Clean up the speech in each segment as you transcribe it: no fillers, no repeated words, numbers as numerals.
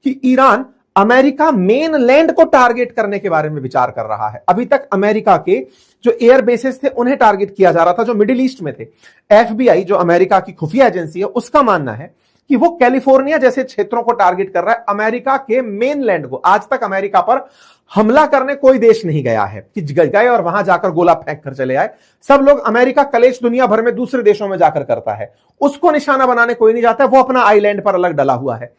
कि Iran America main land को target करने के बारे में विचार कर रहा है। अभी तक अमेरिका के जो एयर बेसेस थे उन्हें टारगेट किया जा रहा था जो मिडिल ईस्ट में थे। एफबीआई जो अमेरिका की खुफिया एजेंसी है उसका मानना है कि वो कैलिफोर्निया जैसे क्षेत्रों को टारगेट कर रहा है, अमेरिका के मेन लैंड को। आज तक अमेरिका पर हमला करने कोई देश नहीं गया है कि गए और वहां जाकर गोला फेंक कर चले आए। सब लोग अमेरिका कलेश दुनिया भर में दूसरे देशों में जाकर करता है, उसको निशाना बनाने कोई नहीं जाता है, वो अपना आइलैंड पर अलग डला हुआ है।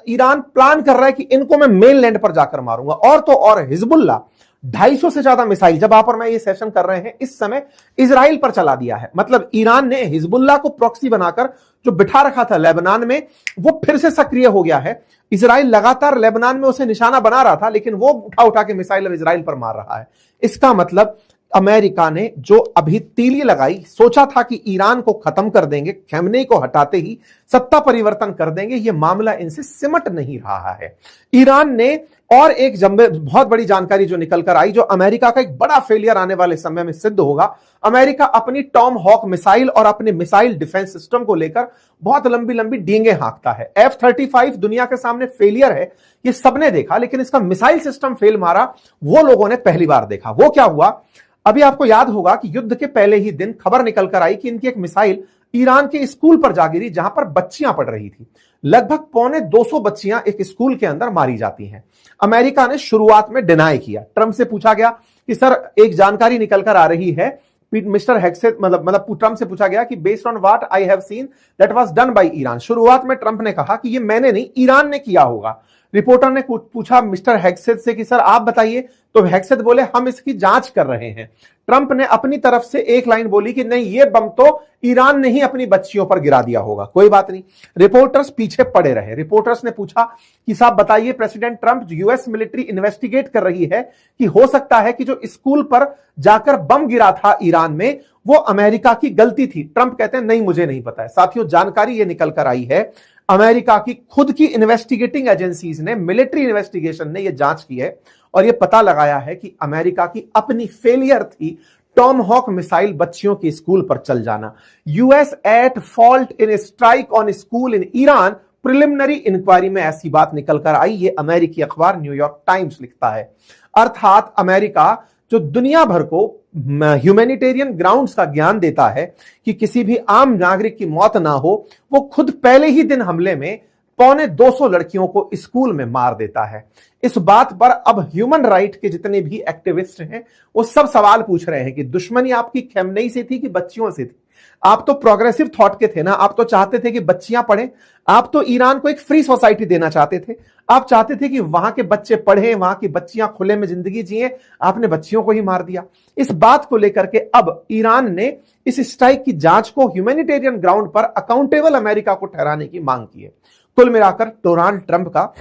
ईरान प्लान कर रहा है कि इनको मैं मेन लैंड पर जाकर मारूंगा। और तो और हिजबुल्ला 250 से ज्यादा मिसाइल जब आप और मैं ये सेशन कर रहे हैं इस समय इजराइल पर चला दिया है। मतलब ईरान ने हिजबुल्ला को प्रॉक्सी बनाकर जो बिठा रखा था लेबनान में वो फिर से सक्रिय हो गया है। इजराइल लगातार लेबनान में उसे निशाना बना रहा था लेकिन वो उठा उठा के मिसाइल अब इजराइल पर मार रहा है। इसका मतलब अमेरिका ने जो अभी तीली लगाई, सोचा था कि ईरान को खत्म कर देंगे, खमेनी को हटाते ही सत्ता परिवर्तन कर देंगे, यह मामला इनसे सिमट नहीं रहा है। ईरान ने और एक बहुत बड़ी जानकारी जो निकल कर आई, जो अमेरिका का एक बड़ा फेलियर आने वाले समय में सिद्ध होगा। अमेरिका अपनी टॉम हॉक मिसाइल और अपने मिसाइल डिफेंस सिस्टम को लेकर बहुत लंबी लंबी डींगे हाँकता है। F-35 दुनिया के सामने फेलियर है, ये सबने देखा, लेकिन इसका मिसाइल सिस्टम फेल मारा वो लोगों ने पहली बार देखा। वो क्या हुआ, अभी आपको याद होगा कि युद्ध के पहले ही दिन खबर निकल कर आई कि इनकी एक मिसाइल ईरान के स्कूल पर जा गिरी जहां पर बच्चियां पढ़ रही थी। लगभग 250 बच्चियां एक स्कूल के अंदर मारी जाती हैं। अमेरिका ने शुरुआत में डिनाई किया। ट्रंप से पूछा गया कि सर एक जानकारी निकल कर आ रही है, मिस्टर हेक्सेट मतलब ट्रंप से पूछा गया कि based on what I have seen that was done by Iran. शुरुआत में ट्रंप ने कहा कि ये मैंने नहीं, ईरान ने किया होगा। रिपोर्टर ने पूछा मिस्टर हेक्सेट से कि सर आप बताइए, तो हेक्सेट बोले हम इसकी जांच कर रहे हैं। ट्रंप ने अपनी तरफ से एक लाइन बोली कि नहीं, ये बम तो ईरान ने ही अपनी बच्चियों पर गिरा दिया होगा, कोई बात नहीं। रिपोर्टर्स पीछे पड़े रहे। रिपोर्टर्स ने पूछा कि साहब बताइए, president Trump, US military investigate कर रही है कि हो सकता है कि जो स्कूल पर जाकर बम गिरा था ईरान में वो अमेरिका की गलती थी। ट्रंप कहते हैं नहीं, मुझे नहीं पता है। साथियों, जानकारी ये निकल कर आई है, अमेरिका की खुद की इन्वेस्टिगेटिंग एजेंसीज ने, मिलिट्री इन्वेस्टिगेशन ने यह जांच की है और यह पता लगाया है कि अमेरिका की अपनी फेलियर थी टॉम हॉक मिसाइल बच्चियों के स्कूल पर चल जाना। US at fault in strike on school in Iran, preliminary inquiry में ऐसी बात निकल कर आई। ये अमेरिकी अखबार न्यूयॉर्क टाइम्स लिखता है। अर्थात अमेरिका जो दुनिया भर को ह्यूमैनिटेरियन ग्राउंड्स का ज्ञान देता है कि किसी भी आम नागरिक की मौत ना हो, वो खुद पहले ही दिन हमले में 250 लड़कियों को स्कूल में मार देता है। इस बात पर अब ह्यूमन राइट के जितने भी एक्टिविस्ट हैं वो सब सवाल पूछ रहे हैं कि दुश्मनी आपकी खमेनी से थी कि बच्चियों से थी? आप तो प्रोग्रेसिव थॉट के थे ना, आप तो चाहते थे कि बच्चियां पढ़ें, आप तो ईरान को एक फ्री सोसाइटी देना चाहते थे, आप चाहते थे कि वहां के बच्चे पढ़ें, वहां की बच्चियां खुले में जिंदगी जिए, आपने बच्चियों को ही मार दिया। इस बात को लेकर के अब ईरान ने इस स्ट्राइक की जांच को ह्यूमैनिटेरियन ग्राउंड पर अकाउंटेबल अमेरिका को ठहराने की मांग की है। कुल मिलाकर डोनाल्ड ट्रंप का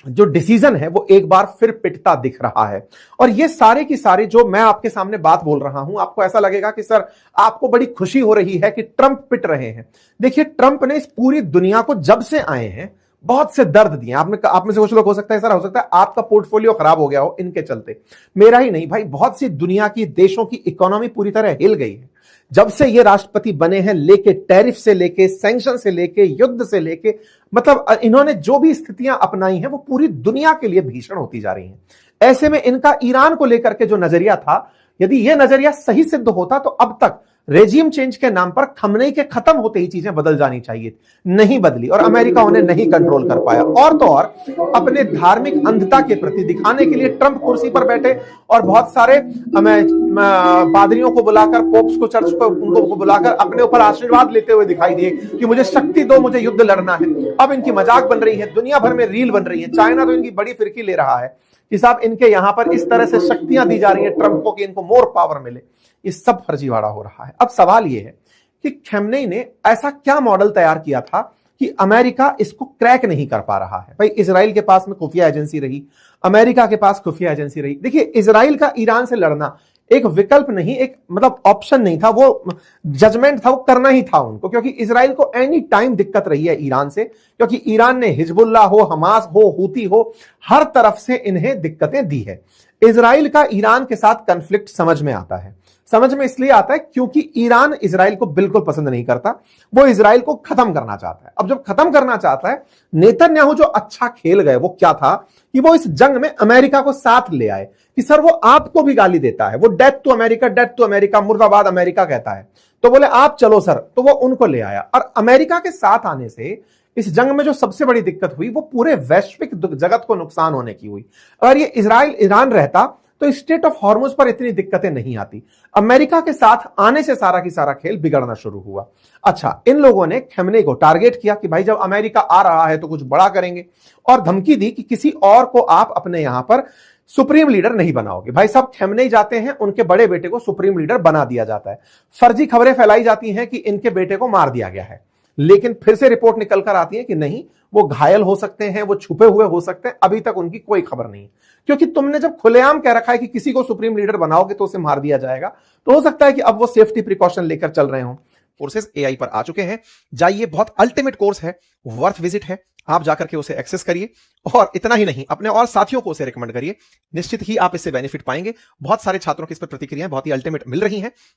जो डिसीजन है वो एक बार फिर पिटता दिख रहा है। और ये सारे की सारे जो मैं आपके सामने बात बोल रहा हूं, आपको ऐसा लगेगा कि सर आपको बड़ी खुशी हो रही है कि ट्रंप पिट रहे हैं। देखिए, ट्रंप ने इस पूरी दुनिया को जब से आए हैं बहुत से दर्द दिए। आप में से कुछ लोग हो सकता है सर, हो सकता है आपका पोर्टफोलियो खराब हो गया हो इनके चलते, मेरा ही नहीं भाई, बहुत सी दुनिया की देशों की इकोनॉमी पूरी तरह हिल गई है जब से ये राष्ट्रपति बने हैं। लेके टैरिफ से लेके सैंक्शन से लेके युद्ध से लेके, मतलब इन्होंने जो भी स्थितियां अपनाई हैं वो पूरी दुनिया के लिए भीषण होती जा रही हैं। ऐसे में इनका ईरान को लेकर के जो नजरिया था, यदि यह नजरिया सही सिद्ध होता तो अब तक रेजिम चेंज के नाम पर खमेनी के खत्म होते ही चीजें बदल जानी चाहिए, नहीं बदली और अमेरिका उन्हें नहीं कंट्रोल कर पाया। और तो और अपने धार्मिक अंधता के प्रति दिखाने के लिए ट्रंप कुर्सी पर बैठे और बहुत सारे पादरियों को बुलाकर, पोप्स को, चर्च को, उनको बुलाकर अपने ऊपर आशीर्वाद लेते हुए दिखाई दिए कि मुझे शक्ति दो, मुझे युद्ध लड़ना है। अब इनकी मजाक बन रही है, दुनिया भर में रील बन रही है। चाइना तो इनकी बड़ी फिरकी ले रहा है कि साहब इनके यहां पर इस तरह से शक्तियां दी जा रही है ट्रंप को कि इनको मोर पावर मिले। ये सब फर्जीवाड़ा हो रहा है। अब सवाल यह है कि खमेनी ने ऐसा क्या मॉडल तैयार किया था कि अमेरिका इसको क्रैक नहीं कर पा रहा है। भाई, इजराइल के पास में खुफिया एजेंसी रही, अमेरिका के पास खुफिया एजेंसी रही। देखिए, इजराइल का ईरान से लड़ना एक विकल्प नहीं, एक मतलब ऑप्शन नहीं था, वो जजमेंट था, वो करना ही था उनको, क्योंकि इजराइल को एनी टाइम दिक्कत रही है ईरान से, क्योंकि ईरान ने हिजबुल्ला हो, हमास हो, हूती हो, हर तरफ से इन्हें दिक्कतें दी है। इजराइल का ईरान के साथ कन्फ्लिक्ट समझ में आता है। समझ में इसलिए आता है क्योंकि ईरान इजराइल को बिल्कुल पसंद नहीं करता, वो इजराइल को खत्म करना चाहता है। अब जब खत्म करना चाहता है, नेतन्याहू जो अच्छा खेल गए वो क्या था कि वो इस जंग में अमेरिका को साथ ले आए कि सर वो आपको भी गाली देता है, वो death to America, death to America, मुर्दाबाद अमेरिका कहता है, तो बोले आप चलो सर, तो वो उनको ले आया। और अमेरिका के साथ आने से इस जंग में जो सबसे बड़ी दिक्कत हुई वो पूरे वैश्विक जगत को नुकसान होने की हुई। अगर ये इजराइल ईरान रहता तो स्ट्रेट ऑफ हॉर्मुज पर इतनी दिक्कतें नहीं आती। अमेरिका के साथ आने से सारा की सारा खेल बिगड़ना शुरू हुआ। अच्छा, इन लोगों ने खमेनी को टारगेट किया कि भाई जब अमेरिका आ रहा है तो कुछ बड़ा करेंगे, और धमकी दी कि किसी और को आप अपने यहां पर सुप्रीम लीडर नहीं बनाओगे। भाई साहब खमेनी जाते हैं, उनके बड़े बेटे को सुप्रीम लीडर बना दिया जाता है। फर्जी खबरें फैलाई जाती हैं कि इनके बेटे को मार दिया गया है, लेकिन फिर से रिपोर्ट निकल कर आती है कि नहीं, वो घायल हो सकते हैं, वो छुपे हुए हो सकते हैं, अभी तक उनकी कोई खबर नहीं। क्योंकि तुमने जब खुलेआम कह रखा है कि किसी को सुप्रीम लीडर बनाओगे तो उसे मार दिया जाएगा, तो हो सकता है कि अब वो सेफ्टी प्रिकॉशन लेकर चल रहे हो। कोर्सेज एआई पर आ चुके हैं, जाइए, बहुत अल्टीमेट कोर्स है, वर्थ विजिट है, आप जाकर के उसे एक्सेस करिए। और इतना ही नहीं, अपने और साथियों को उसे रिकमेंड करिए, निश्चित ही आप इससे बेनिफिट पाएंगे। बहुत सारे छात्रों की इस पर प्रतिक्रियाएं बहुत ही अल्टीमेट मिल रही हैं।